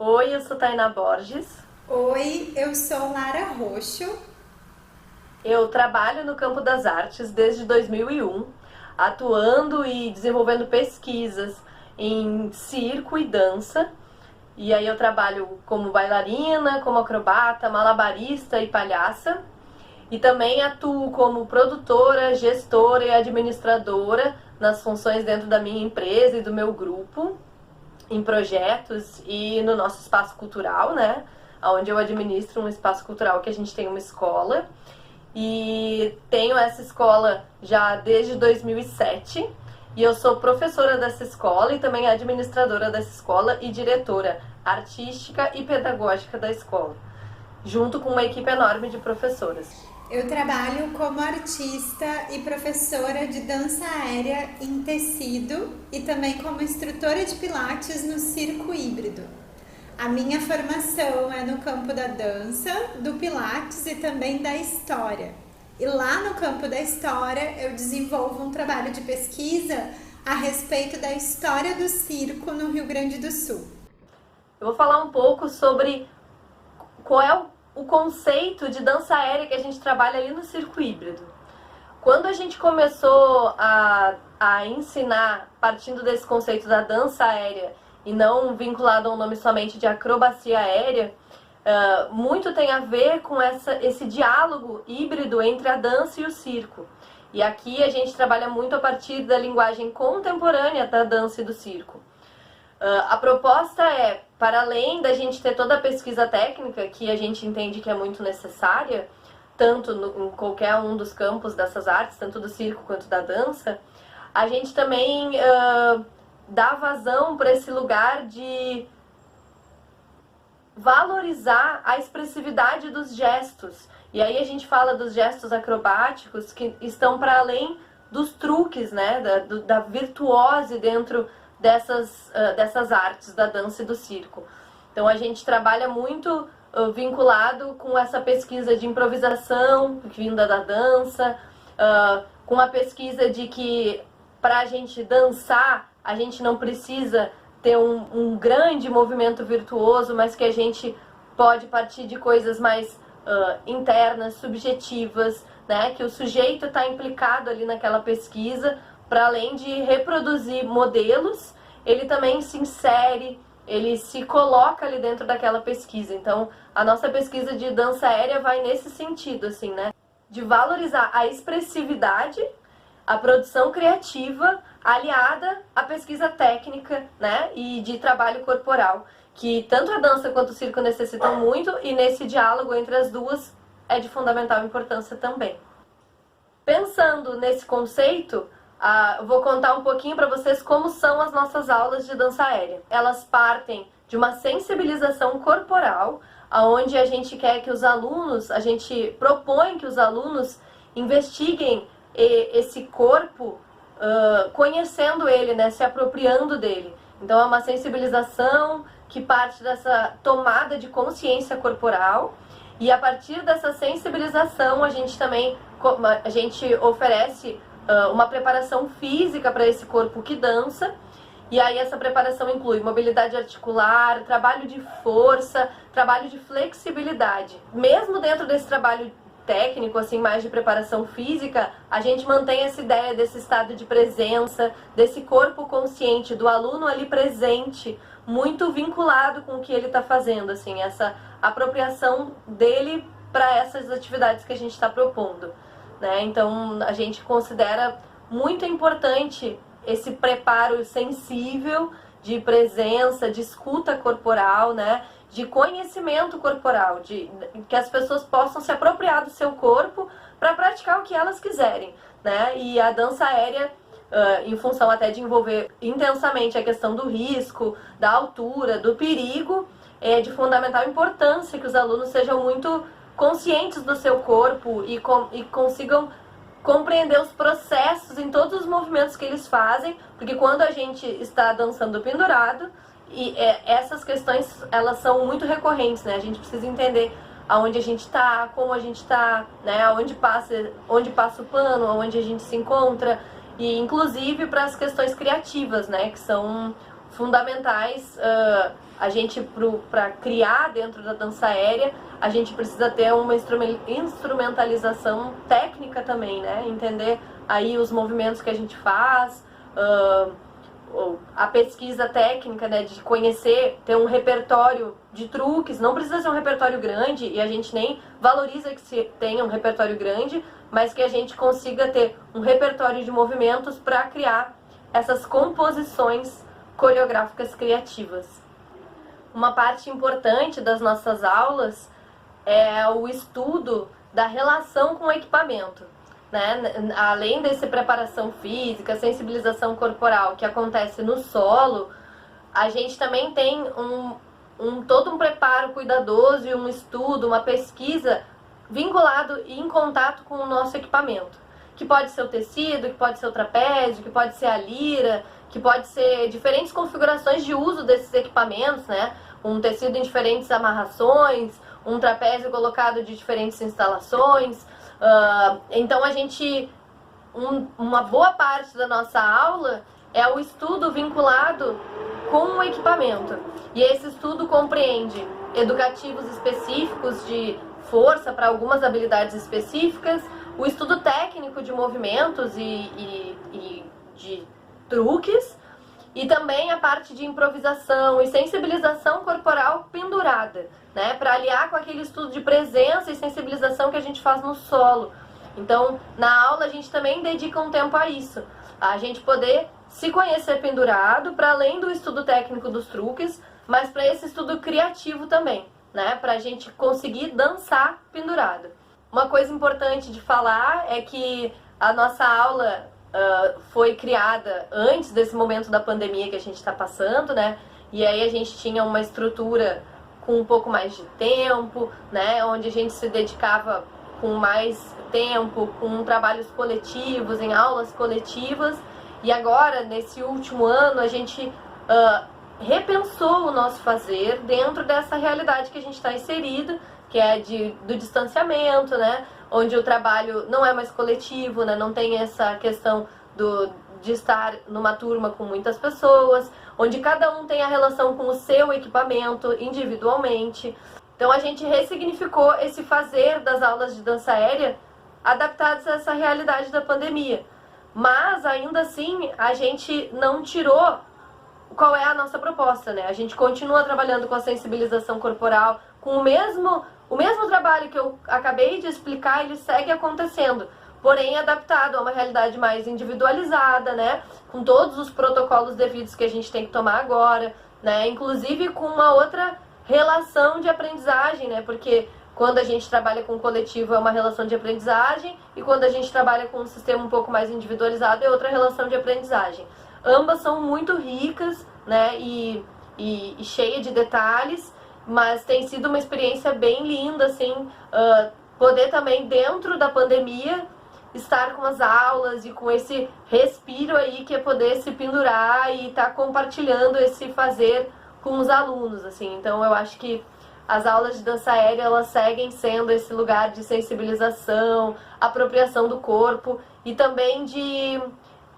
Oi, eu sou Tainá Borges. Oi, eu sou Lara Roxo. Eu trabalho no campo das artes desde 2001, atuando e desenvolvendo pesquisas em circo e dança. E aí eu trabalho como bailarina, como acrobata, malabarista e palhaça. E também atuo como produtora, gestora e administradora nas funções dentro da minha empresa e do meu grupo, em projetos e no nosso espaço cultural, né? Onde eu administro um espaço cultural que a gente tem uma escola. E tenho essa escola já desde 2007. E eu sou professora dessa escola e também administradora dessa escola e diretora artística e pedagógica da escola, junto com uma equipe enorme de professoras. Eu trabalho como artista e professora de dança aérea em tecido e também como instrutora de pilates no circo híbrido. A minha formação é no campo da dança, do pilates e também da história. E lá no campo da história eu desenvolvo um trabalho de pesquisa a respeito da história do circo no Rio Grande do Sul. Eu vou falar um pouco sobre qual é o conceito de dança aérea que a gente trabalha ali no circo híbrido. Quando a gente começou a ensinar, partindo desse conceito da dança aérea e não vinculado a um nome somente de acrobacia aérea, muito tem a ver com esse diálogo híbrido entre a dança e o circo. E aqui a gente trabalha muito a partir da linguagem contemporânea da dança e do circo. A proposta é, para além da gente ter toda a pesquisa técnica, que a gente entende que é muito necessária, tanto em qualquer um dos campos dessas artes, tanto do circo quanto da dança, a gente também dá vazão para esse lugar de valorizar a expressividade dos gestos. E aí a gente fala dos gestos acrobáticos que estão para além dos truques, né, da virtuose dentro dessas artes da dança e do circo. Então a gente trabalha muito vinculado com essa pesquisa de improvisação vinda da dança, com a pesquisa de que para a gente dançar a gente não precisa ter um grande movimento virtuoso, mas que a gente pode partir de coisas mais internas, subjetivas, né? Que o sujeito está implicado ali naquela pesquisa, para além de reproduzir modelos, ele também se insere, ele se coloca ali dentro daquela pesquisa. Então, a nossa pesquisa de dança aérea vai nesse sentido, assim, né? De valorizar a expressividade, a produção criativa, aliada à pesquisa técnica, né? E de trabalho corporal, que tanto a dança quanto o circo necessitam muito, e nesse diálogo entre as duas é de fundamental importância também. Pensando nesse conceito, eu vou contar um pouquinho para vocês como são as nossas aulas de dança aérea. Elas partem de uma sensibilização corporal, onde a gente quer que os alunos, a gente propõe que os alunos investiguem esse corpo, conhecendo ele, né, se apropriando dele. Então é uma sensibilização que parte dessa tomada de consciência corporal, e a partir dessa sensibilização a gente oferece uma preparação física para esse corpo que dança. E aí essa preparação inclui mobilidade articular, trabalho de força, trabalho de flexibilidade. Mesmo dentro desse trabalho técnico, assim, mais de preparação física, a gente mantém essa ideia desse estado de presença, desse corpo consciente, do aluno ali presente, muito vinculado com o que ele está fazendo, assim, essa apropriação dele para essas atividades que a gente está propondo, né? Então a gente considera muito importante esse preparo sensível de presença, de escuta corporal, né? De conhecimento corporal, de que as pessoas possam se apropriar do seu corpo para praticar o que elas quiserem, né? E a dança aérea, em função até de envolver intensamente a questão do risco, da altura, do perigo, é de fundamental importância que os alunos sejam muito conscientes do seu corpo e consigam compreender os processos em todos os movimentos que eles fazem, porque quando a gente está dançando pendurado, essas questões elas são muito recorrentes, né? A gente precisa entender aonde a gente está, como a gente está, né? Onde passa o pano, aonde a gente se encontra, e inclusive para as questões criativas, né? Que são fundamentais. A gente, para criar dentro da dança aérea, a gente precisa ter uma instrumentalização técnica também, né? Entender aí os movimentos que a gente faz, a pesquisa técnica, né? De conhecer, ter um repertório de truques. Não precisa ser um repertório grande, e a gente nem valoriza que se tenha um repertório grande, mas que a gente consiga ter um repertório de movimentos para criar essas composições coreográficas criativas. Uma parte importante das nossas aulas é o estudo da relação com o equipamento, né? Além dessa preparação física, sensibilização corporal que acontece no solo, a gente também tem todo um preparo cuidadoso e um estudo, uma pesquisa vinculado e em contato com o nosso equipamento, que pode ser o tecido, que pode ser o trapézio, que pode ser a lira, que pode ser diferentes configurações de uso desses equipamentos, né? Um tecido em diferentes amarrações, um trapézio colocado de diferentes instalações. Então uma boa parte da nossa aula é o estudo vinculado com o equipamento. E esse estudo compreende educativos específicos de força para algumas habilidades específicas, o estudo técnico de movimentos e de truques, e também a parte de improvisação e sensibilização corporal pendurada, né, para aliar com aquele estudo de presença e sensibilização que a gente faz no solo. Então, na aula a gente também dedica um tempo a isso, a gente poder se conhecer pendurado, para além do estudo técnico dos truques, mas para esse estudo criativo também, né, para a gente conseguir dançar pendurado. Uma coisa importante de falar é que a nossa aula foi criada antes desse momento da pandemia que a gente está passando, né? E aí a gente tinha uma estrutura com um pouco mais de tempo, né? Onde a gente se dedicava com mais tempo, com trabalhos coletivos, em aulas coletivas. E agora, nesse último ano, a gente repensou o nosso fazer dentro dessa realidade que a gente está inserido, que é do distanciamento, né? Onde o trabalho não é mais coletivo, né? Não tem essa questão de estar numa turma com muitas pessoas, onde cada um tem a relação com o seu equipamento individualmente. Então a gente ressignificou esse fazer das aulas de dança aérea adaptadas a essa realidade da pandemia. Mas ainda assim a gente não tirou qual é a nossa proposta, né? A gente continua trabalhando com a sensibilização corporal, com o mesmo trabalho que eu acabei de explicar, ele segue acontecendo, porém adaptado a uma realidade mais individualizada, né? Com todos os protocolos devidos que a gente tem que tomar agora, né? Inclusive com uma outra relação de aprendizagem, né? Porque quando a gente trabalha com o coletivo é uma relação de aprendizagem, e quando a gente trabalha com um sistema um pouco mais individualizado é outra relação de aprendizagem. Ambas são muito ricas, né? E cheia de detalhes, mas tem sido uma experiência bem linda, assim, poder também, dentro da pandemia, estar com as aulas e com esse respiro aí, que é poder se pendurar e estar compartilhando esse fazer com os alunos, assim. Então eu acho que as aulas de dança aérea, elas seguem sendo esse lugar de sensibilização, apropriação do corpo e também de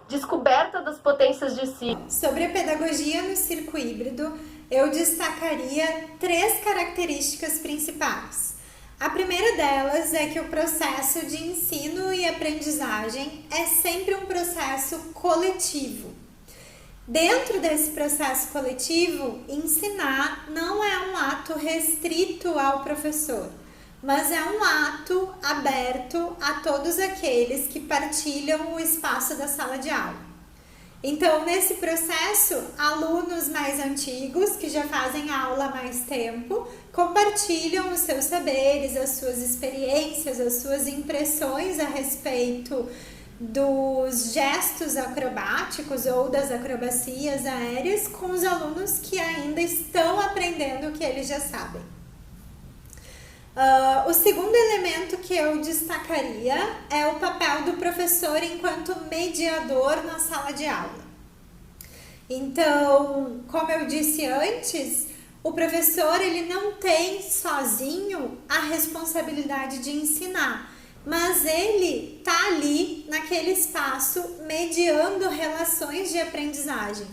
descoberta das potências de si. Sobre a pedagogia no circo híbrido, eu destacaria 3 características principais. A primeira delas é que o processo de ensino e aprendizagem é sempre um processo coletivo. Dentro desse processo coletivo, ensinar não é um ato restrito ao professor, mas é um ato aberto a todos aqueles que partilham o espaço da sala de aula. Então, nesse processo, alunos mais antigos, que já fazem aula há mais tempo, compartilham os seus saberes, as suas experiências, as suas impressões a respeito dos gestos acrobáticos ou das acrobacias aéreas com os alunos que ainda estão aprendendo o que eles já sabem. O segundo elemento que eu destacaria é o papel do professor enquanto mediador na sala de aula. Então, como eu disse antes, o professor ele não tem sozinho a responsabilidade de ensinar, mas ele está ali naquele espaço mediando relações de aprendizagem,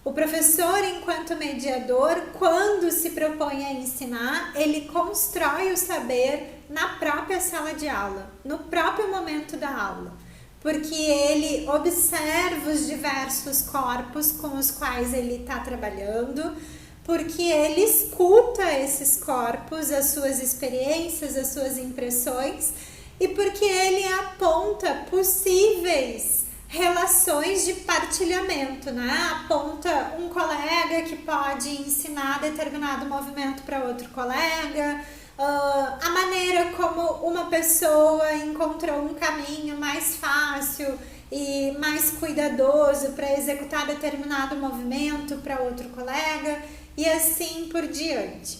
O professor, enquanto mediador, quando se propõe a ensinar, ele constrói o saber na própria sala de aula, no próprio momento da aula, porque ele observa os diversos corpos com os quais ele está trabalhando, porque ele escuta esses corpos, as suas experiências, as suas impressões, e porque ele aponta possíveis relações de partilhamento, né? Aponta um colega que pode ensinar determinado movimento para outro colega, a maneira como uma pessoa encontrou um caminho mais fácil e mais cuidadoso para executar determinado movimento para outro colega e assim por diante.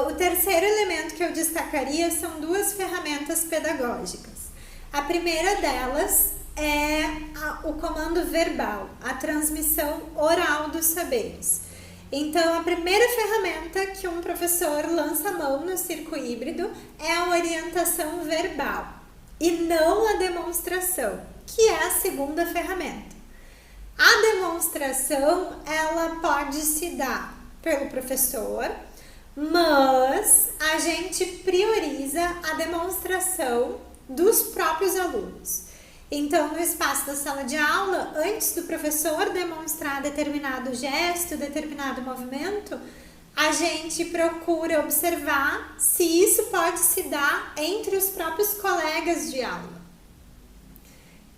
O terceiro elemento que eu destacaria são duas ferramentas pedagógicas. A primeira delas é o comando verbal, a transmissão oral dos saberes. Então, a primeira ferramenta que um professor lança a mão no circo híbrido é a orientação verbal e não a demonstração, que é a segunda ferramenta. A demonstração, ela pode se dar pelo professor, mas a gente prioriza a demonstração dos próprios alunos. Então, no espaço da sala de aula, antes do professor demonstrar determinado gesto, determinado movimento, a gente procura observar se isso pode se dar entre os próprios colegas de aula.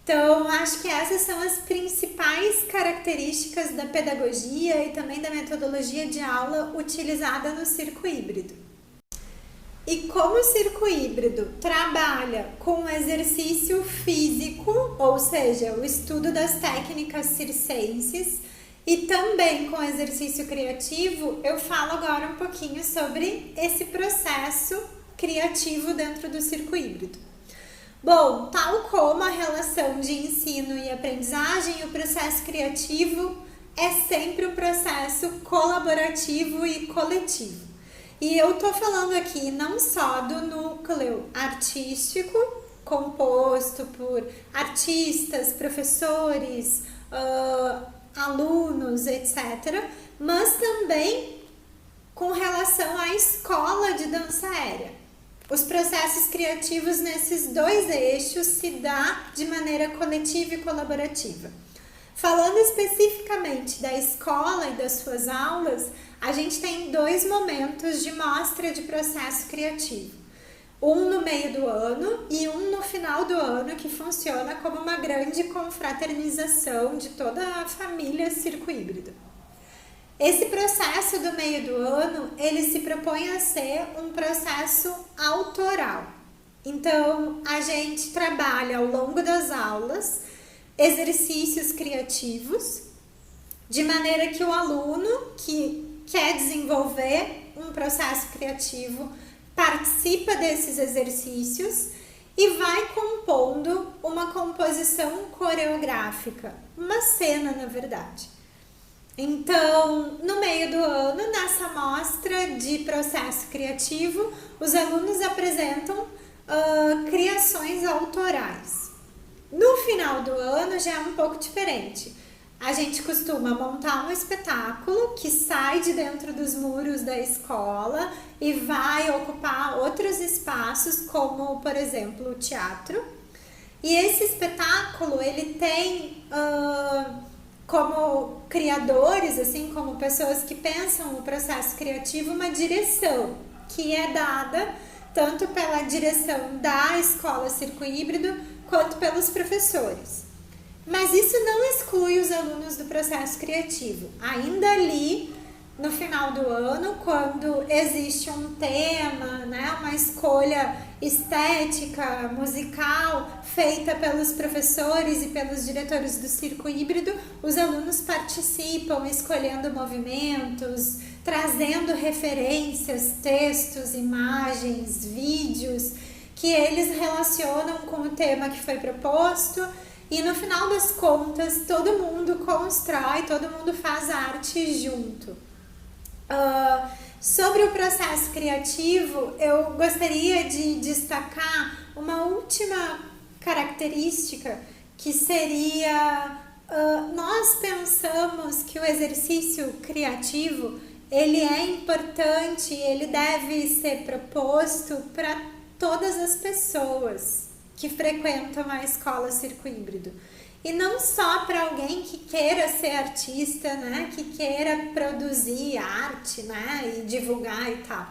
Então, acho que essas são as principais características da pedagogia e também da metodologia de aula utilizada no circo híbrido. E como o circo híbrido trabalha com exercício físico, ou seja, o estudo das técnicas circenses, e também com exercício criativo, eu falo agora um pouquinho sobre esse processo criativo dentro do circo híbrido. Bom, tal como a relação de ensino e aprendizagem, o processo criativo é sempre um processo colaborativo e coletivo. E eu tô falando aqui não só do núcleo artístico, composto por artistas, professores, alunos, etc., mas também com relação à escola de dança aérea. Os processos criativos nesses dois eixos se dá de maneira coletiva e colaborativa. Falando especificamente da escola e das suas aulas, a gente tem dois momentos de mostra de processo criativo. Um no meio do ano e um no final do ano, que funciona como uma grande confraternização de toda a família circo híbrido. Esse processo do meio do ano, ele se propõe a ser um processo autoral. Então, a gente trabalha ao longo das aulas exercícios criativos, de maneira que o aluno que quer desenvolver um processo criativo participa desses exercícios e vai compondo uma composição coreográfica, uma cena, na verdade. Então, no meio do ano, nessa mostra de processo criativo, os alunos apresentam criações autorais. No final do ano já é um pouco diferente. A gente costuma montar um espetáculo que sai de dentro dos muros da escola e vai ocupar outros espaços, como, por exemplo, o teatro. E esse espetáculo, ele tem como criadores, assim como pessoas que pensam o processo criativo, uma direção que é dada tanto pela direção da escola circo híbrido quanto pelos professores. Mas isso não exclui os alunos do processo criativo. Ainda ali, no final do ano, quando existe um tema, né, uma escolha estética, musical, feita pelos professores e pelos diretores do circo híbrido, os alunos participam escolhendo movimentos, trazendo referências, textos, imagens, vídeos, que eles relacionam com o tema que foi proposto e no final das contas todo mundo constrói, todo mundo faz arte junto. Sobre o processo criativo, eu gostaria de destacar uma última característica que seria Nós pensamos que o exercício criativo ele é importante, ele deve ser proposto para todas as pessoas que frequentam a escola Circo Híbrido. E não só para alguém que queira ser artista, né, que queira produzir arte, né, e divulgar e tal.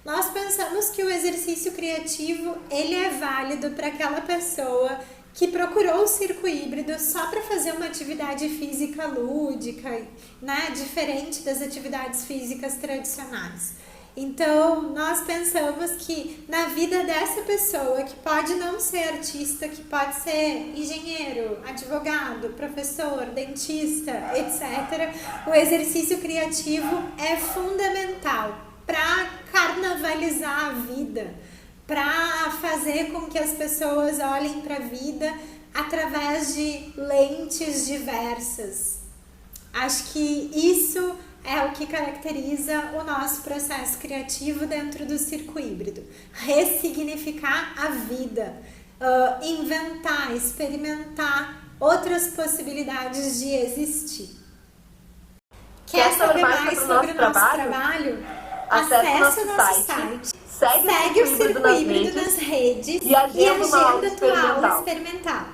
Nós pensamos que o exercício criativo ele é válido para aquela pessoa que procurou o circo híbrido só para fazer uma atividade física lúdica, né, diferente das atividades físicas tradicionais. Então, nós pensamos que na vida dessa pessoa, que pode não ser artista, que pode ser engenheiro, advogado, professor, dentista, etc., o exercício criativo é fundamental para carnavalizar a vida, para fazer com que as pessoas olhem para a vida através de lentes diversas. Acho que isso é o que caracteriza o nosso processo criativo dentro do circo híbrido. Ressignificar a vida, inventar, experimentar outras possibilidades de existir. Quer saber mais sobre o nosso trabalho? Acesse o nosso site. Segue o Circo Híbrido nas redes e agenda tua aula experimental.